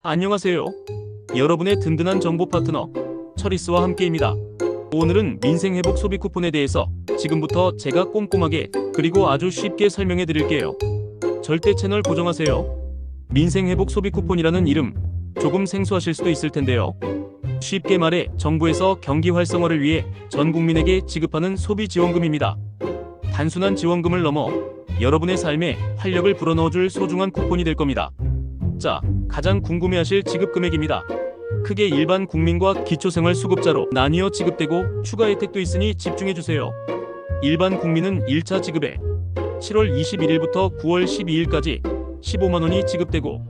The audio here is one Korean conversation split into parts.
안녕하세요. 여러분의 든든한 정보 파트너 처리스와 함께입니다. 오늘은 민생회복 소비 쿠폰에 대해서 지금부터 제가 꼼꼼하게 그리고 아주 쉽게 설명해 드릴게요. 절대 채널 고정하세요. 민생회복 소비 쿠폰이라는 이름 조금 생소하실 수도 있을 텐데요. 쉽게 말해 정부에서 경기 활성화를 위해 전 국민에게 지급하는 소비 지원금입니다. 단순한 지원금을 넘어 여러분의 삶에 활력을 불어넣어줄 소중한 쿠폰이 될 겁니다. 자, 가장 궁금해하실 지급 금액입니다. 크게 일반 국민과 기초생활수급자로 나뉘어 지급되고 추가 혜택도 있으니 집중해주세요. 일반 국민은 1차 지급에 7월 21일부터 9월 12일까지 15만원이 지급되고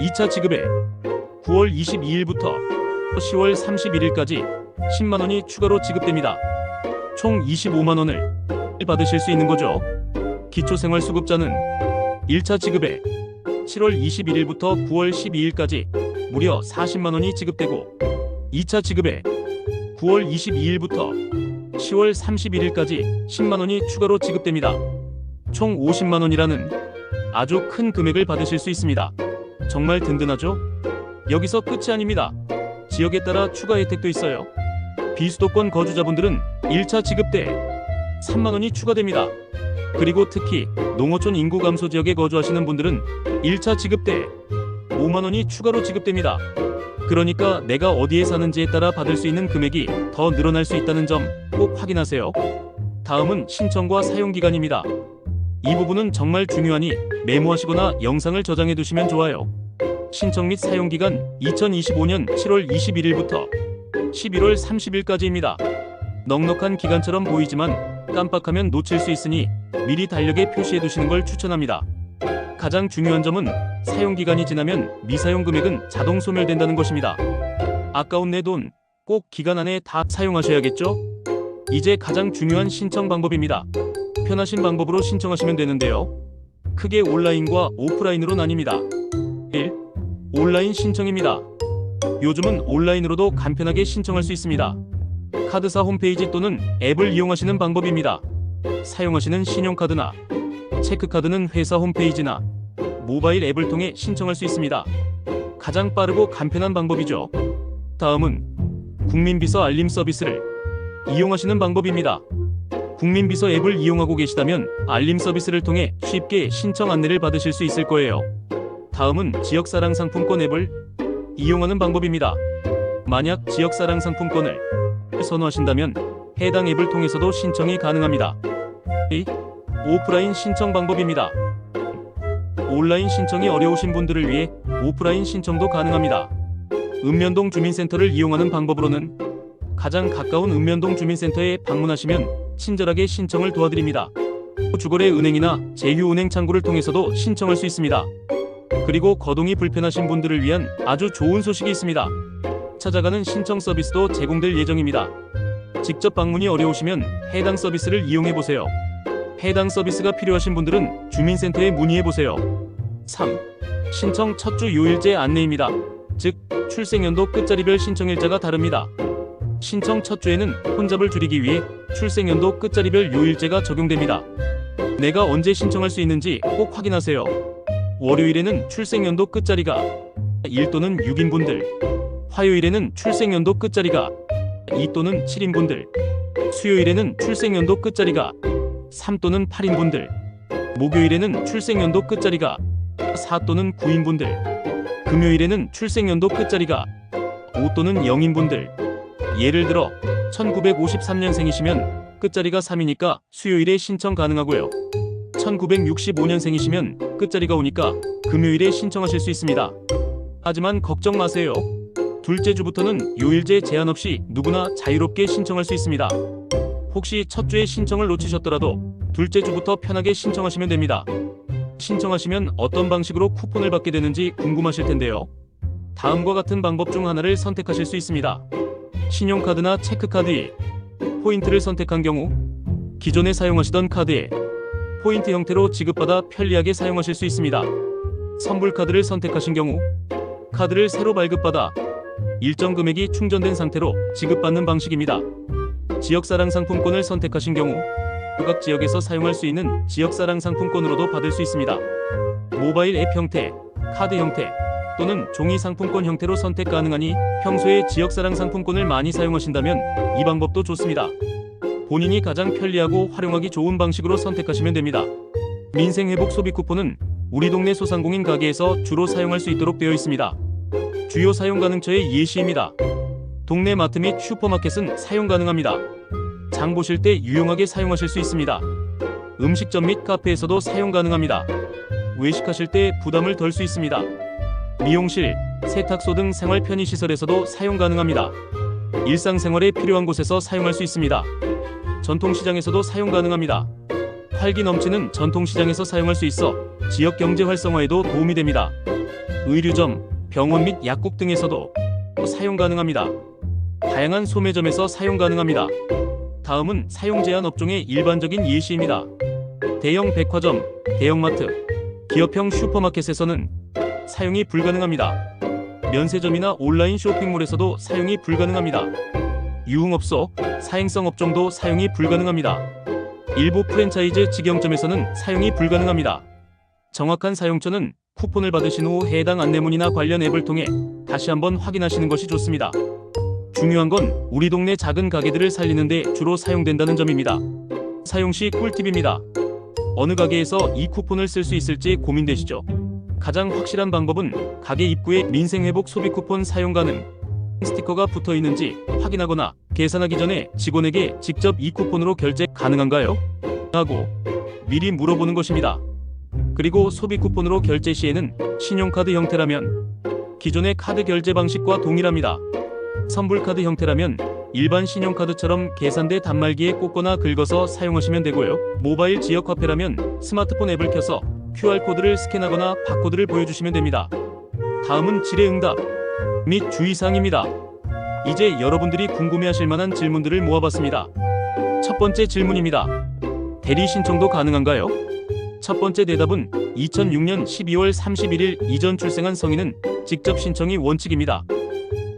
2차 지급에 9월 22일부터 10월 31일까지 10만원이 추가로 지급됩니다. 총 25만원을 받으실 수 있는 거죠. 기초생활수급자는 1차 지급에 7월 21일부터 9월 12일까지 무려 40만원이 지급되고 2차 지급에 9월 22일부터 10월 31일까지 10만원이 추가로 지급됩니다. 총 50만원이라는 아주 큰 금액을 받으실 수 있습니다. 정말 든든하죠? 여기서 끝이 아닙니다. 지역에 따라 추가 혜택도 있어요. 비수도권 거주자분들은 1차 지급 때 3만원이 추가됩니다. 그리고 특히 농어촌 인구 감소 지역에 거주하시는 분들은 1차 지급 때 5만원이 추가로 지급됩니다. 그러니까 내가 어디에 사는지에 따라 받을 수 있는 금액이 더 늘어날 수 있다는 점 꼭 확인하세요. 다음은 신청과 사용기간입니다. 이 부분은 정말 중요하니 메모하시거나 영상을 저장해 두시면 좋아요. 신청 및 사용기간 2025년 7월 21일부터 11월 30일까지입니다. 넉넉한 기간처럼 보이지만 깜빡하면 놓칠 수 있으니 미리 달력에 표시해 두시는 걸 추천합니다. 가장 중요한 점은 사용기간이 지나면 미사용 금액은 자동 소멸된다는 것입니다. 아까운 내 돈 꼭 기간 안에 다 사용하셔야겠죠? 이제 가장 중요한 신청 방법입니다. 편하신 방법으로 신청하시면 되는데요. 크게 온라인과 오프라인으로 나뉩니다. 1. 온라인 신청입니다. 요즘은 온라인으로도 간편하게 신청할 수 있습니다. 카드사 홈페이지 또는 앱을 이용하시는 방법입니다. 사용하시는 신용카드나 체크카드는 회사 홈페이지나 모바일 앱을 통해 신청할 수 있습니다. 가장 빠르고 간편한 방법이죠. 다음은 국민비서 알림 서비스를 이용하시는 방법입니다. 국민비서 앱을 이용하고 계시다면 알림 서비스를 통해 쉽게 신청 안내를 받으실 수 있을 거예요. 다음은 지역사랑 상품권 앱을 이용하는 방법입니다. 만약 지역사랑 상품권을 선호하신다면 해당 앱을 통해서도 신청이 가능합니다. 2. 오프라인 신청 방법입니다. 온라인 신청이 어려우신 분들을 위해 오프라인 신청도 가능합니다. 읍면동 주민센터를 이용하는 방법으로는 가장 가까운 읍면동 주민센터에 방문하시면 친절하게 신청을 도와드립니다. 주거래 은행이나 제휴은행 창구를 통해서도 신청할 수 있습니다. 그리고 거동이 불편하신 분들을 위한 아주 좋은 소식이 있습니다. 찾아가는 신청 서비스도 제공될 예정입니다. 직접 방문이 어려우시면 해당 서비스를 이용해보세요. 해당 서비스가 필요하신 분들은 주민센터에 문의해보세요. 3. 신청 첫 주 요일제 안내입니다. 즉, 출생연도 끝자리별 신청일자가 다릅니다. 신청 첫 주에는 혼잡을 줄이기 위해 출생연도 끝자리별 요일제가 적용됩니다. 내가 언제 신청할 수 있는지 꼭 확인하세요. 월요일에는 출생연도 끝자리가 1 또는 6인분들, 화요일에는 출생연도 끝자리가 2 또는 7인분들, 수요일에는 출생연도 끝자리가 3 또는 8인분들, 목요일에는 출생연도 끝자리가 4 또는 9인분들, 금요일에는 출생연도 끝자리가 5 또는 0인분들. 예를 들어 1953년생이시면 끝자리가 3이니까 수요일에 신청 가능하고요. 1965년생이시면 끝자리가 5니까 금요일에 신청하실 수 있습니다. 하지만 걱정 마세요. 둘째 주부터는 요일제 제한 없이 누구나 자유롭게 신청할 수 있습니다. 혹시 첫 주에 신청을 놓치셨더라도 둘째 주부터 편하게 신청하시면 됩니다. 신청하시면 어떤 방식으로 쿠폰을 받게 되는지 궁금하실 텐데요. 다음과 같은 방법 중 하나를 선택하실 수 있습니다. 신용카드나 체크카드에 포인트를 선택한 경우 기존에 사용하시던 카드에 포인트 형태로 지급받아 편리하게 사용하실 수 있습니다. 선불카드를 선택하신 경우 카드를 새로 발급받아 일정 금액이 충전된 상태로 지급받는 방식입니다. 지역사랑 상품권을 선택하신 경우 각 지역에서 사용할 수 있는 지역사랑 상품권으로도 받을 수 있습니다. 모바일 앱 형태, 카드 형태, 또는 종이 상품권 형태로 선택 가능하니 평소에 지역사랑 상품권을 많이 사용하신다면 이 방법도 좋습니다. 본인이 가장 편리하고 활용하기 좋은 방식으로 선택하시면 됩니다. 민생회복 소비 쿠폰은 우리 동네 소상공인 가게에서 주로 사용할 수 있도록 되어 있습니다. 주요 사용 가능처의 예시입니다. 동네 마트 및 슈퍼마켓은 사용 가능합니다. 장 보실 때 유용하게 사용하실 수 있습니다. 음식점 및 카페에서도 사용 가능합니다. 외식하실 때 부담을 덜 수 있습니다. 미용실, 세탁소 등 생활 편의시설에서도 사용 가능합니다. 일상생활에 필요한 곳에서 사용할 수 있습니다. 전통시장에서도 사용 가능합니다. 활기 넘치는 전통시장에서 사용할 수 있어 지역 경제 활성화에도 도움이 됩니다. 의류점, 병원 및 약국 등에서도 사용 가능합니다. 다양한 소매점에서 사용 가능합니다. 다음은 사용 제한 업종의 일반적인 예시입니다. 대형 백화점, 대형마트, 기업형 슈퍼마켓에서는 사용이 불가능합니다. 면세점이나 온라인 쇼핑몰에서도 사용이 불가능합니다. 유흥업소, 사행성 업종도 사용이 불가능합니다. 일부 프랜차이즈 직영점에서는 사용이 불가능합니다. 정확한 사용처는 쿠폰을 받으신 후 해당 안내문이나 관련 앱을 통해 다시 한번 확인하시는 것이 좋습니다. 중요한 건 우리 동네 작은 가게들을 살리는 데 주로 사용된다는 점입니다. 사용 시 꿀팁입니다. 어느 가게에서 이 쿠폰을 쓸 수 있을지 고민되시죠? 가장 확실한 방법은 가게 입구에 민생회복 소비 쿠폰 사용 가능 스티커가 붙어 있는지 확인하거나 계산하기 전에 직원에게 직접 이 쿠폰으로 결제 가능한가요? 하고 미리 물어보는 것입니다. 그리고 소비 쿠폰으로 결제 시에는 신용카드 형태라면 기존의 카드 결제 방식과 동일합니다. 선불카드 형태라면 일반 신용카드처럼 계산대 단말기에 꽂거나 긁어서 사용하시면 되고요. 모바일 지역화폐라면 스마트폰 앱을 켜서 QR코드를 스캔하거나 바코드를 보여주시면 됩니다. 다음은 질의응답 및 주의사항입니다. 이제 여러분들이 궁금해하실 만한 질문들을 모아봤습니다. 첫 번째 질문입니다. 대리 신청도 가능한가요? 첫 번째 대답은 2006년 12월 31일 이전 출생한 성인은 직접 신청이 원칙입니다.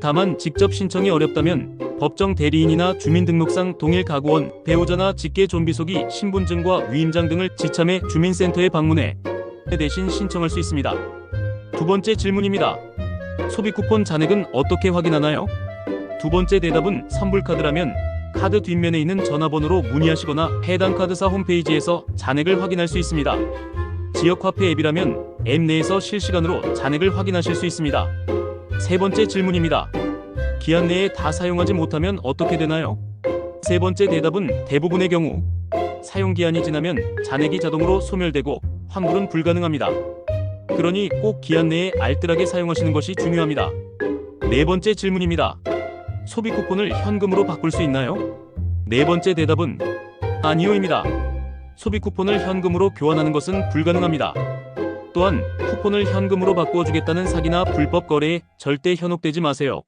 다만 직접 신청이 어렵다면 법정 대리인이나 주민등록상 동일 가구원, 배우자나 직계 좀비속이 신분증과 위임장 등을 지참해 주민센터에 방문해 대신 신청할 수 있습니다. 두 번째 질문입니다. 소비 쿠폰 잔액은 어떻게 확인하나요? 두 번째 대답은 선불카드라면 카드 뒷면에 있는 전화번호로 문의하시거나 해당 카드사 홈페이지에서 잔액을 확인할 수 있습니다. 지역화폐 앱이라면 앱 내에서 실시간으로 잔액을 확인하실 수 있습니다. 세 번째 질문입니다. 기한 내에 다 사용하지 못하면 어떻게 되나요? 세 번째 대답은 대부분의 경우 사용기한이 지나면 잔액이 자동으로 소멸되고 환불은 불가능합니다. 그러니 꼭 기한 내에 알뜰하게 사용하시는 것이 중요합니다. 네 번째 질문입니다. 소비 쿠폰을 현금으로 바꿀 수 있나요? 네 번째 대답은 아니요입니다. 소비 쿠폰을 현금으로 교환하는 것은 불가능합니다. 또한 쿠폰을 현금으로 바꾸어 주겠다는 사기나 불법 거래에 절대 현혹되지 마세요.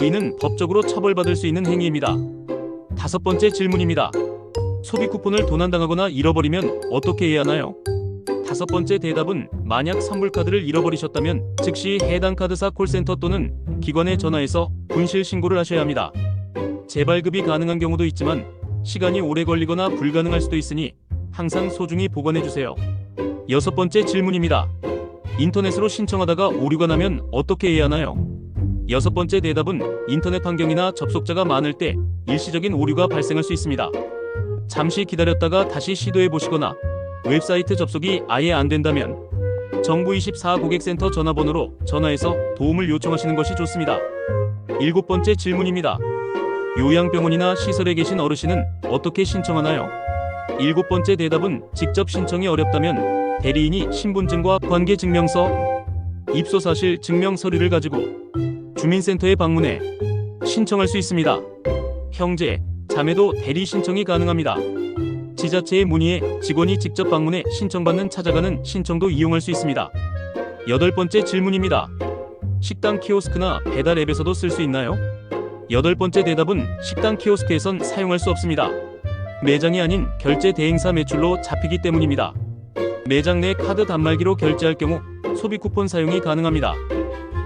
이는 법적으로 처벌받을 수 있는 행위입니다. 다섯 번째 질문입니다. 소비 쿠폰을 도난당하거나 잃어버리면 어떻게 해야 하나요? 다섯 번째 대답은 만약 선불카드를 잃어버리셨다면 즉시 해당 카드사 콜센터 또는 기관에 전화해서 분실 신고를 하셔야 합니다. 재발급이 가능한 경우도 있지만 시간이 오래 걸리거나 불가능할 수도 있으니 항상 소중히 보관해 주세요. 여섯 번째 질문입니다. 인터넷으로 신청하다가 오류가 나면 어떻게 해야 하나요? 여섯 번째 대답은 인터넷 환경이나 접속자가 많을 때 일시적인 오류가 발생할 수 있습니다. 잠시 기다렸다가 다시 시도해 보시거나 웹사이트 접속이 아예 안 된다면 정부24 고객센터 전화번호로 전화해서 도움을 요청하시는 것이 좋습니다. 일곱 번째 질문입니다. 요양병원이나 시설에 계신 어르신은 어떻게 신청하나요? 일곱 번째 대답은 직접 신청이 어렵다면 대리인이 신분증과 관계증명서, 입소사실 증명 서류를 가지고 주민센터에 방문해 신청할 수 있습니다. 형제, 자매도 대리 신청이 가능합니다. 지자체에 문의해 직원이 직접 방문해 신청받는 찾아가는 신청도 이용할 수 있습니다. 여덟 번째 질문입니다. 식당 키오스크나 배달 앱에서도 쓸 수 있나요? 여덟 번째 대답은 식당 키오스크에선 사용할 수 없습니다. 매장이 아닌 결제 대행사 매출로 잡히기 때문입니다. 매장 내 카드 단말기로 결제할 경우 소비 쿠폰 사용이 가능합니다.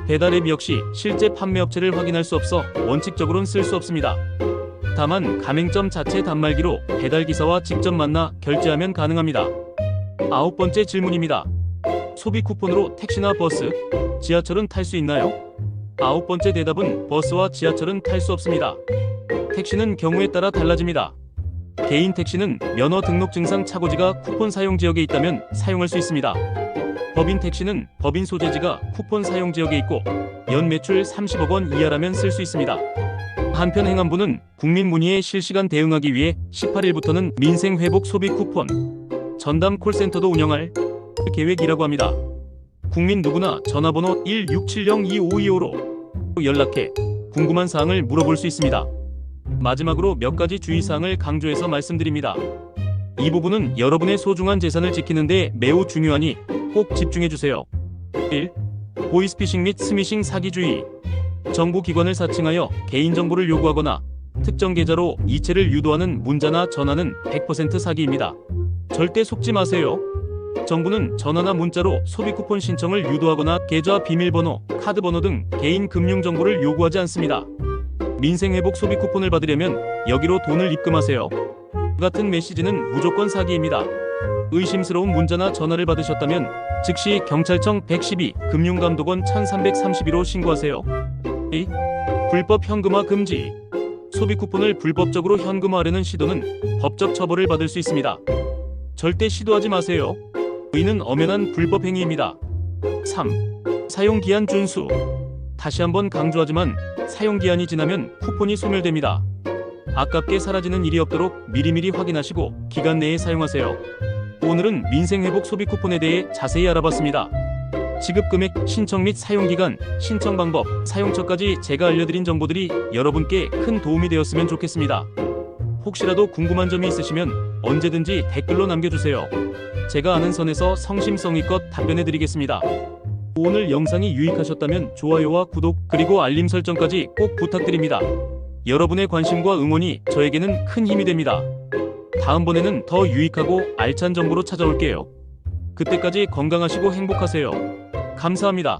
배달 앱 역시 실제 판매업체를 확인할 수 없어 원칙적으로는 쓸 수 없습니다. 다만 가맹점 자체 단말기로 배달기사와 직접 만나 결제하면 가능합니다. 아홉 번째 질문입니다. 소비 쿠폰으로 택시나 버스, 지하철은 탈 수 있나요? 9번째 대답은 버스와 지하철은 탈 수 없습니다. 택시는 경우에 따라 달라집니다. 개인 택시는 면허 등록증상 차고지가 쿠폰 사용 지역에 있다면 사용할 수 있습니다. 법인 택시는 법인 소재지가 쿠폰 사용 지역에 있고 연 매출 30억 원 이하라면 쓸 수 있습니다. 한편 행안부는 국민 문의에 실시간 대응하기 위해 18일부터는 민생회복 소비 쿠폰 전담 콜센터도 운영할 계획이라고 합니다. 국민 누구나 전화번호 1670-2525로 연락해 궁금한 사항을 물어볼 수 있습니다. 마지막으로 몇 가지 주의사항을 강조해서 말씀드립니다. 이 부분은 여러분의 소중한 재산을 지키는 데 매우 중요하니 꼭 집중해주세요. 1. 보이스피싱 및 스미싱 사기 주의. 정부 기관을 사칭하여 개인정보를 요구하거나 특정 계좌로 이체를 유도하는 문자나 전화는 100% 사기입니다. 절대 속지 마세요. 정부는 전화나 문자로 소비 쿠폰 신청을 유도하거나 계좌 비밀번호, 카드 번호 등 개인 금융 정보를 요구하지 않습니다. 민생회복 소비 쿠폰을 받으려면 여기로 돈을 입금하세요. 같은 메시지는 무조건 사기입니다. 의심스러운 문자나 전화를 받으셨다면 즉시 경찰청 112, 금융감독원 1332로 신고하세요. 2. 불법 현금화 금지. 소비 쿠폰을 불법적으로 현금화하려는 시도는 법적 처벌을 받을 수 있습니다. 절대 시도하지 마세요. 이는 엄연한 불법 행위입니다. 3. 사용기한 준수. 다시 한번 강조하지만 사용기한이 지나면 쿠폰이 소멸됩니다. 아깝게 사라지는 일이 없도록 미리미리 확인하시고 기간 내에 사용하세요. 오늘은 민생회복 소비 쿠폰에 대해 자세히 알아봤습니다. 지급 금액, 신청 및 사용기간, 신청 방법, 사용처까지 제가 알려드린 정보들이 여러분께 큰 도움이 되었으면 좋겠습니다. 혹시라도 궁금한 점이 있으시면 언제든지 댓글로 남겨주세요. 제가 아는 선에서 성심성의껏 답변해드리겠습니다. 오늘 영상이 유익하셨다면 좋아요와 구독 그리고 알림 설정까지 꼭 부탁드립니다. 여러분의 관심과 응원이 저에게는 큰 힘이 됩니다. 다음번에는 더 유익하고 알찬 정보로 찾아올게요. 그때까지 건강하시고 행복하세요. 감사합니다.